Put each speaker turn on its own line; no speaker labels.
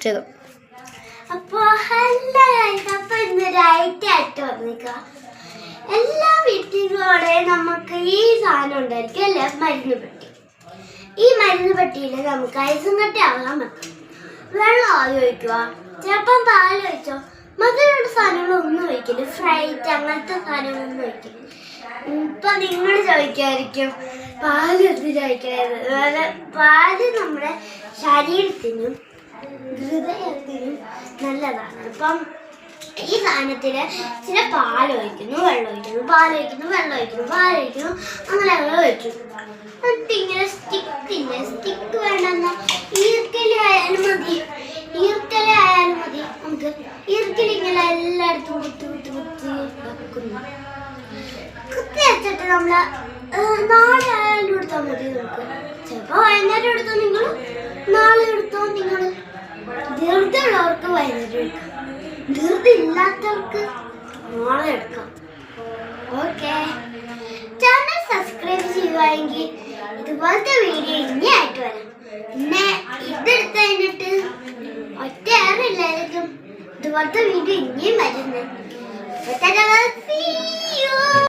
ചെയ്തു.
അപ്പോൾ ഇന്നൊരു ഐറ്റായിട്ട് വന്നിക്കാം. എല്ലാ വീട്ടിലൂടെ നമുക്ക് ഈ സാധനം ഉണ്ടായിരിക്കും അല്ലേ, മരുന്ന് പെട്ടി. ഈ മരുന്ന് പെട്ടിയിൽ നമുക്ക് ഐസും കട്ടി ആകാൻ പറ്റും. വെള്ളം ആദ്യം ഒഴിക്കുക, ചിലപ്പം പാൽ ഒഴിച്ചോ. മധുരമുള്ള സാധനങ്ങളൊന്നും ഒഴിക്കില്ല, ഫ്രൈറ്റ് അങ്ങനത്തെ സാധനങ്ങളൊന്നും ഒഴിക്കില്ല. ഇപ്പം നിങ്ങൾ ചോദിക്കുമായിരിക്കും പാല് എന്തിനാ ഒഴിക്കണത്. പാല് നമ്മുടെ ശരീരത്തിനും ഹൃദയത്തിനും നല്ലതാണ്. അപ്പം ഈ സാധനത്തിൽ ചില പാലൊഴിക്കുന്നു, വെള്ളം ഒഴിക്കുന്നു, പാലൊഴിക്കുന്നു, വെള്ളം ഒഴിക്കുന്നു, പാലൊഴിക്കുന്നു, അങ്ങനെ അങ്ങനെ ഒഴിക്കുന്നു. എന്നിട്ട് ഇങ്ങനെ സ്റ്റിക്ക് വേണ്ടെന്ന ഈർക്കലായാലും മതി, നമുക്ക് ഈർക്കലിങ്ങനെ എല്ലായിടത്തും കുത്തി വെച്ചിട്ട് നമ്മൾ നാളെ ആയാലും എടുത്താൽ മതി. നമുക്ക് ചിലപ്പോൾ വൈകുന്നേരം എടുത്തോ, നിങ്ങൾ നാളെ എടുത്തോ. നിങ്ങൾ ധൃതിയുള്ളവർക്ക് വൈകുന്നേരം എടുക്കാം, ധൃതി ഇല്ലാത്തവർക്ക് നാളെ എടുക്കാം. ഓക്കെ, ചാനൽ സബ്സ്ക്രൈബ് ചെയ്യുകയെങ്കിൽ ഇതുപോലത്തെ വീഡിയോ ഇനി ആയിട്ട് വരാം. പിന്നെ ഇതെടുത്ത് കഴിഞ്ഞിട്ട് ഒറ്റയാറില്ലായിരിക്കും ഇതുപോലത്തെ വീഡിയോ ഇനിയും വരുന്നത്.